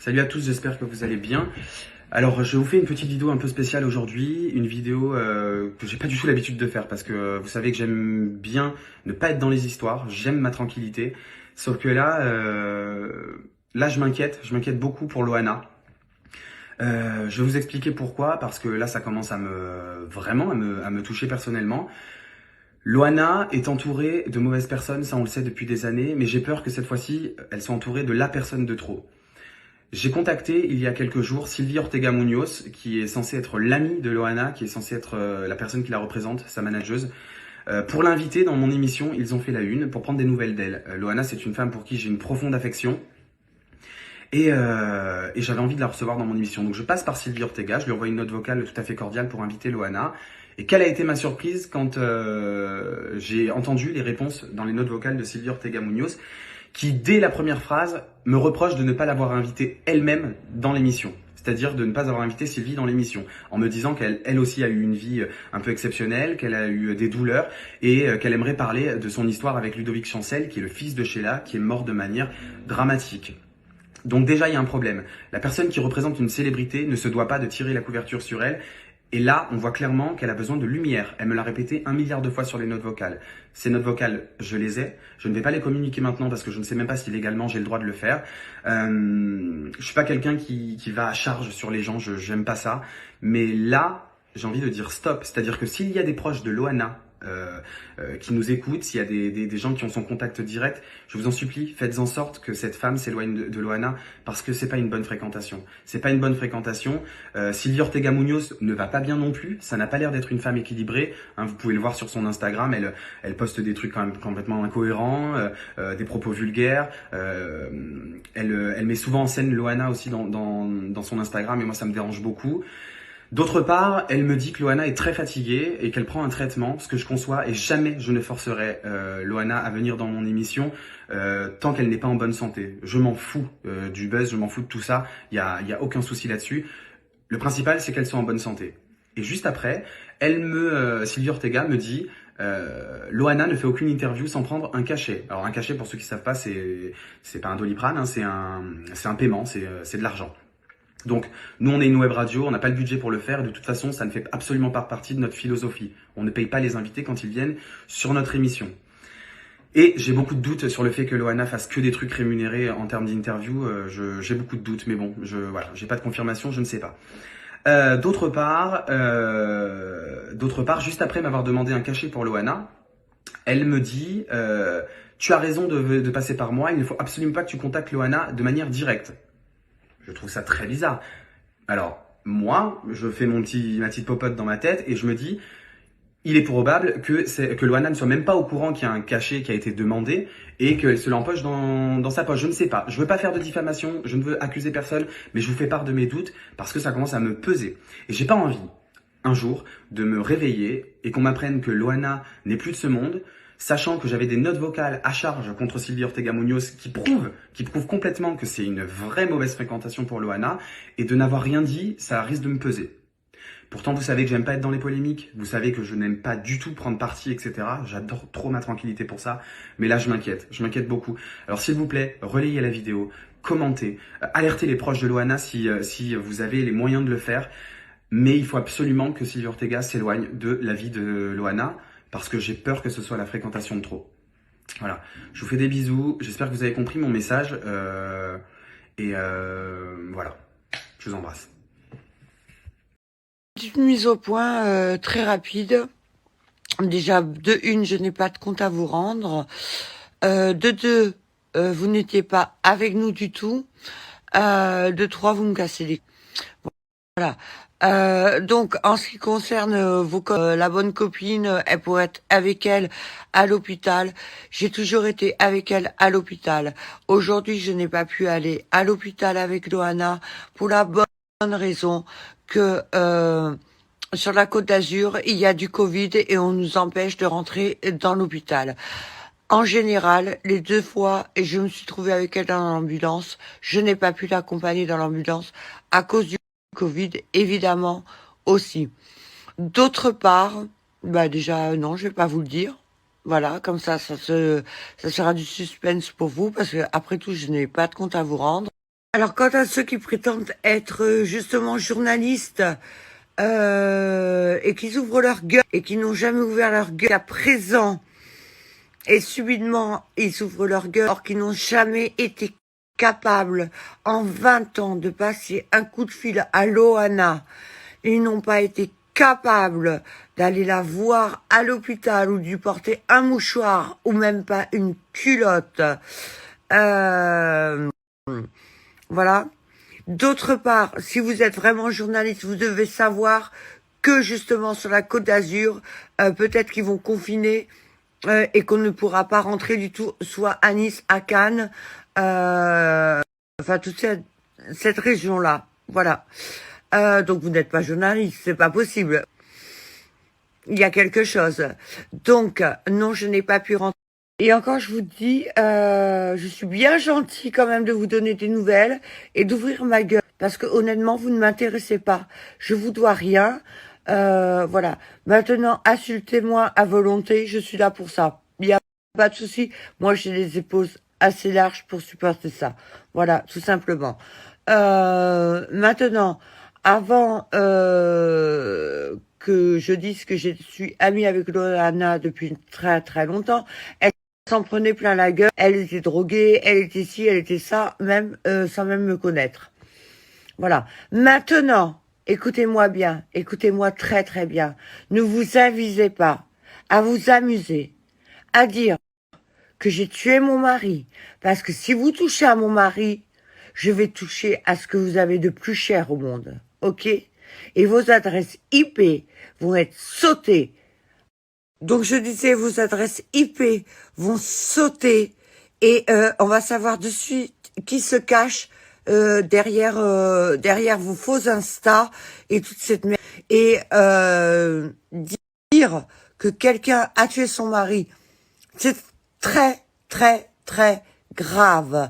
Salut à tous, j'espère que vous allez bien. Alors, je vous fais une petite vidéo un peu spéciale aujourd'hui, une vidéo que j'ai pas du tout l'habitude de faire parce que vous savez que j'aime bien ne pas être dans les histoires, j'aime ma tranquillité. Sauf que là, je m'inquiète beaucoup pour Loana. Je vais vous expliquer pourquoi, parce que là, ça commence à me toucher personnellement. Loana est entourée de mauvaises personnes, ça on le sait depuis des années, mais j'ai peur que cette fois-ci, elle soit entourée de la personne de trop. J'ai contacté il y a quelques jours Sylvie Ortega Munoz, qui est censée être l'amie de Loana, qui est censée être la personne qui la représente, sa manageuse. Pour l'inviter dans mon émission, ils ont fait la une pour prendre des nouvelles d'elle. Loana, c'est une femme pour qui j'ai une profonde affection. Et j'avais envie de la recevoir dans mon émission. Donc je passe par Sylvie Ortega, je lui envoie une note vocale tout à fait cordiale pour inviter Loana. Et quelle a été ma surprise quand j'ai entendu les réponses dans les notes vocales de Sylvie Ortega Munoz, qui dès la première phrase me reproche de ne pas l'avoir invitée elle-même dans l'émission. C'est-à-dire de ne pas avoir invité Sylvie dans l'émission, en me disant qu'elle aussi a eu une vie un peu exceptionnelle, qu'elle a eu des douleurs et qu'elle aimerait parler de son histoire avec Ludovic Chancel, qui est le fils de Sheila, qui est mort de manière dramatique. Donc déjà, il y a un problème. La personne qui représente une célébrité ne se doit pas de tirer la couverture sur elle. Et là, on voit clairement qu'elle a besoin de lumière. Elle me l'a répété 1 milliard de fois sur les notes vocales. Ces notes vocales, je les ai. Je ne vais pas les communiquer maintenant parce que je ne sais même pas si légalement j'ai le droit de le faire. Je suis pas quelqu'un qui va à charge sur les gens, je n'aime pas ça. Mais là, j'ai envie de dire stop. C'est-à-dire que s'il y a des proches de Loana qui nous écoutent, s'il y a des gens qui ont son contact direct, je vous en supplie, faites en sorte que cette femme s'éloigne de Loana parce que c'est pas une bonne fréquentation. C'est pas une bonne fréquentation. Sylvie Ortega Munoz ne va pas bien non plus. Ça n'a pas l'air d'être une femme équilibrée. Hein, vous pouvez le voir sur son Instagram. Elle poste des trucs quand même complètement incohérents, des propos vulgaires. Elle met souvent en scène Loana aussi dans son Instagram et moi ça me dérange beaucoup. D'autre part, elle me dit que Loana est très fatiguée et qu'elle prend un traitement, ce que je conçois, et jamais je ne forcerai Loana à venir dans mon émission tant qu'elle n'est pas en bonne santé. Je m'en fous du buzz, je m'en fous de tout ça, il y a aucun souci là-dessus. Le principal, c'est qu'elle soit en bonne santé. Et juste après, Sylvie Ortega me dit Loana ne fait aucune interview sans prendre un cachet. Alors un cachet, pour ceux qui savent pas, c'est pas un Doliprane, hein, c'est un paiement, c'est de l'argent. Donc, nous, on est une web radio, on n'a pas le budget pour le faire, et de toute façon, ça ne fait absolument pas partie de notre philosophie. On ne paye pas les invités quand ils viennent sur notre émission. Et j'ai beaucoup de doutes sur le fait que Loana fasse que des trucs rémunérés en termes d'interview. J'ai beaucoup de doutes, mais bon, voilà, j'ai pas de confirmation, je ne sais pas. D'autre part, juste après m'avoir demandé un cachet pour Loana, elle me dit tu as raison de passer par moi, il ne faut absolument pas que tu contactes Loana de manière directe. Je trouve ça très bizarre. Alors, moi, je fais ma petite popote dans ma tête et je me dis, il est probable que Loana ne soit même pas au courant qu'il y a un cachet qui a été demandé et qu'elle se l'empoche dans sa poche. Je ne sais pas. Je veux pas faire de diffamation, je ne veux accuser personne, mais je vous fais part de mes doutes parce que ça commence à me peser. Et j'ai pas envie, un jour, de me réveiller et qu'on m'apprenne que Loana n'est plus de ce monde, sachant que j'avais des notes vocales à charge contre Sylvie Ortega Munoz qui prouvent complètement que c'est une vraie mauvaise fréquentation pour Loana, et de n'avoir rien dit, ça risque de me peser. Pourtant, vous savez que j'aime pas être dans les polémiques, vous savez que je n'aime pas du tout prendre parti, etc. J'adore trop ma tranquillité pour ça, mais là je m'inquiète beaucoup. Alors s'il vous plaît, relayez la vidéo, commentez, alertez les proches de Loana si vous avez les moyens de le faire, mais il faut absolument que Sylvie Ortega s'éloigne de la vie de Loana, parce que j'ai peur que ce soit la fréquentation de trop. Voilà, je vous fais des bisous, j'espère que vous avez compris mon message, voilà, je vous embrasse. Petite mise au point très rapide. Déjà, de une, je n'ai pas de compte à vous rendre. De deux, vous n'étiez pas avec nous du tout. De trois, vous me cassez les... Voilà. Donc, en ce qui concerne la bonne copine, elle pourrait être avec elle à l'hôpital. J'ai toujours été avec elle à l'hôpital. Aujourd'hui, je n'ai pas pu aller à l'hôpital avec Loana pour la bonne raison que sur la Côte d'Azur, il y a du Covid et on nous empêche de rentrer dans l'hôpital. En général, les 2 fois, et je me suis trouvée avec elle dans l'ambulance, je n'ai pas pu l'accompagner dans l'ambulance à cause du Covid, évidemment, aussi. D'autre part, déjà, non, je vais pas vous le dire. Voilà, comme ça sera du suspense pour vous, parce que après tout, je n'ai pas de compte à vous rendre. Alors, quant à ceux qui prétendent être justement journalistes et qui ouvrent leur gueule et qui n'ont jamais ouvert leur gueule à présent, et subitement ils ouvrent leur gueule, or qu'ils n'ont jamais été capables en 20 ans de passer un coup de fil à Loana, ils n'ont pas été capables d'aller la voir à l'hôpital ou de lui porter un mouchoir ou même pas une culotte. Voilà. D'autre part, si vous êtes vraiment journaliste, vous devez savoir que justement sur la Côte d'Azur, peut-être qu'ils vont confiner et qu'on ne pourra pas rentrer du tout, soit à Nice, à Cannes, enfin toute cette région-là. Voilà. Donc vous n'êtes pas journaliste, c'est pas possible. Il y a quelque chose. Donc non, je n'ai pas pu rentrer. Et encore, je vous dis, je suis bien gentille quand même de vous donner des nouvelles et d'ouvrir ma gueule. Parce que honnêtement, vous ne m'intéressez pas. Je vous dois rien. Voilà. Maintenant, insultez-moi à volonté. Je suis là pour ça. Il n'y a pas de souci. Moi, j'ai les épaules assez larges pour supporter ça. Voilà, tout simplement. Maintenant, avant que je dise que je suis amie avec Loana depuis très très longtemps, elle s'en prenait plein la gueule, elle était droguée, elle était ci, elle était ça, même sans même me connaître. Voilà. Maintenant, écoutez-moi bien, écoutez-moi très très bien. Ne vous avisez pas à vous amuser, à dire que j'ai tué mon mari, parce que si vous touchez à mon mari, je vais toucher à ce que vous avez de plus cher au monde, ok? Et vos adresses IP vont être sautées. Donc je disais, vos adresses IP vont sauter et on va savoir de suite qui se cache derrière vos faux Insta et toute cette merde. Et dire que quelqu'un a tué son mari, c'est très très très grave.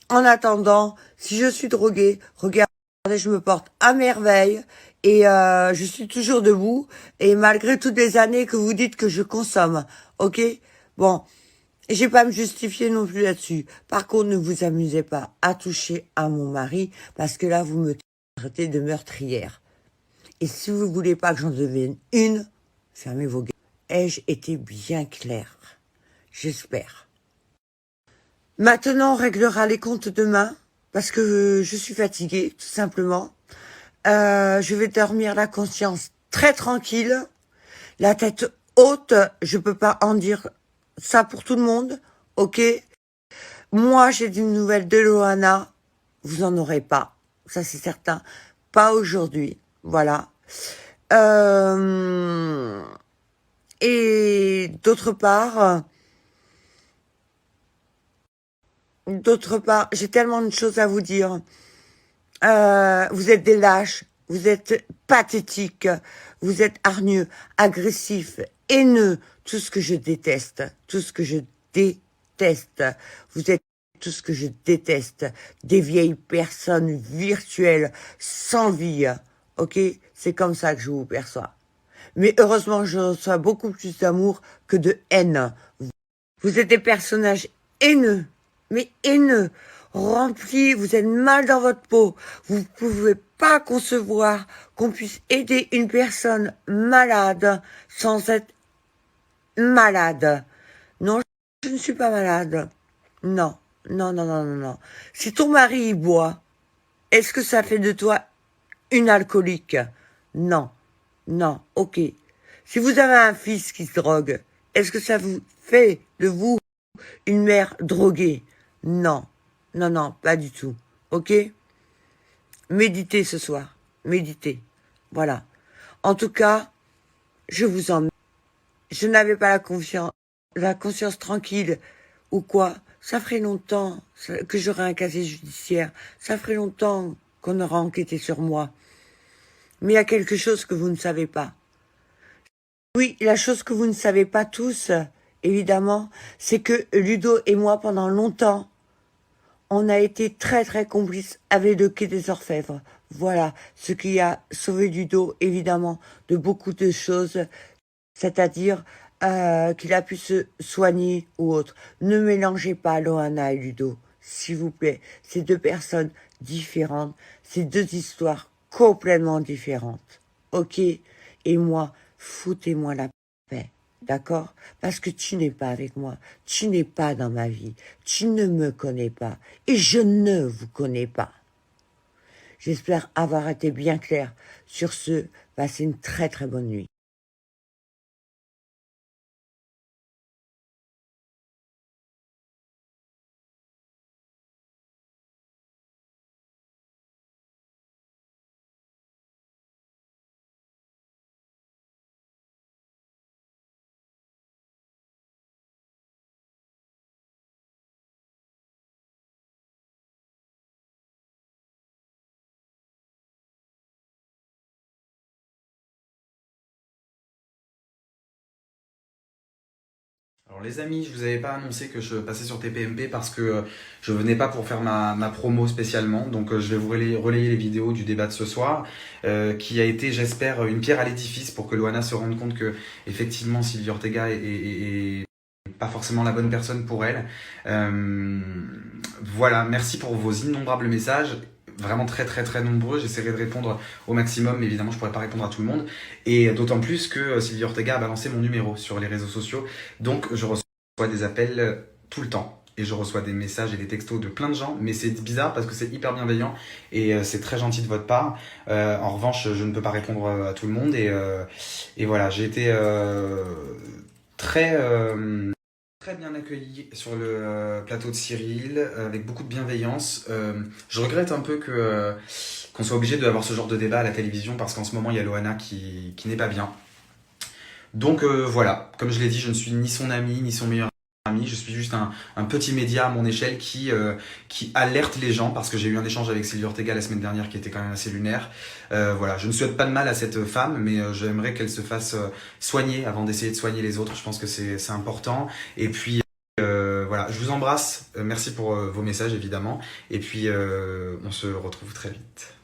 En attendant, si je suis droguée, regardez, je me porte à merveille et je suis toujours debout. Et malgré toutes les années que vous dites que je consomme, ok? Bon, j'ai pas à me justifier non plus là-dessus. Par contre, ne vous amusez pas à toucher à mon mari parce que là, vous me traitez de meurtrière. Et si vous voulez pas que j'en devienne une, fermez vos gueules. Ai-je été bien claire? J'espère. Maintenant, on réglera les comptes demain, parce que je suis fatiguée, tout simplement. Je vais dormir la conscience très tranquille, la tête haute, je peux pas en dire ça pour tout le monde, ok? Moi, j'ai des nouvelles de Loana, vous en aurez pas, ça c'est certain. Pas aujourd'hui, voilà. Et d'autre part, j'ai tellement de choses à vous dire. Vous êtes des lâches, vous êtes pathétiques, vous êtes hargneux, agressifs, haineux, tout ce que je déteste, tout ce que je déteste. Vous êtes tout ce que je déteste, des vieilles personnes virtuelles, sans vie, ok? C'est comme ça que je vous perçois. Mais heureusement, je reçois beaucoup plus d'amour que de haine. Vous êtes des personnages haineux, mais haineux, remplis, vous êtes mal dans votre peau. Vous pouvez pas concevoir qu'on puisse aider une personne malade sans être malade. Non, je ne suis pas malade. Non, non, non, non, non, non. Si ton mari y boit, est-ce que ça fait de toi une alcoolique? Non, non, ok. Si vous avez un fils qui se drogue, est-ce que ça vous fait de vous une mère droguée? Non, non, non, pas du tout. Ok? Méditez ce soir. Méditez. Voilà. En tout cas, je vous emmène. Je n'avais pas la conscience tranquille ou quoi. Ça ferait longtemps que j'aurais un casier judiciaire. Ça ferait longtemps qu'on aura enquêté sur moi. Mais il y a quelque chose que vous ne savez pas. Oui, la chose que vous ne savez pas tous, évidemment, c'est que Ludo et moi, pendant longtemps, on a été très très complices avec le Quai des Orfèvres. Voilà, ce qui a sauvé Ludo, évidemment, de beaucoup de choses, c'est-à-dire qu'il a pu se soigner ou autre. Ne mélangez pas Loana et Ludo, s'il vous plaît. Ces deux personnes différentes. C'est deux histoires complètement différentes. Ok? Et moi, foutez-moi la paix. D'accord? Parce que tu n'es pas avec moi. Tu n'es pas dans ma vie. Tu ne me connais pas. Et je ne vous connais pas. J'espère avoir été bien clair. Sur ce, passez une très très bonne nuit. Alors les amis, je vous avais pas annoncé que je passais sur TPMP parce que je venais pas pour faire ma promo spécialement. Donc je vais vous relayer les vidéos du débat de ce soir, qui a été, j'espère, une pierre à l'édifice pour que Loana se rende compte que effectivement Sylvie Ortega est pas forcément la bonne personne pour elle. Voilà, merci pour vos innombrables messages. Vraiment très très très nombreux, j'essaierai de répondre au maximum, mais évidemment je pourrais pas répondre à tout le monde, et d'autant plus que Sylvie Ortega a balancé mon numéro sur les réseaux sociaux, donc je reçois des appels tout le temps, et je reçois des messages et des textos de plein de gens, mais c'est bizarre parce que c'est hyper bienveillant, et c'est très gentil de votre part. En revanche, je ne peux pas répondre à tout le monde, et voilà, j'ai été très... très bien accueilli sur le plateau de Cyril, avec beaucoup de bienveillance. Je regrette un peu qu'on soit obligé d'avoir ce genre de débat à la télévision parce qu'en ce moment il y a Loana qui n'est pas bien. Donc voilà, comme je l'ai dit, je ne suis ni son ami ni son meilleur ami, je suis juste un petit média à mon échelle qui alerte les gens parce que j'ai eu un échange avec Sylvie Ortega la semaine dernière qui était quand même assez lunaire. Voilà, je ne souhaite pas de mal à cette femme, mais j'aimerais qu'elle se fasse soigner avant d'essayer de soigner les autres. Je pense que c'est important. Et puis voilà, je vous embrasse. Merci pour vos messages évidemment. Et puis on se retrouve très vite.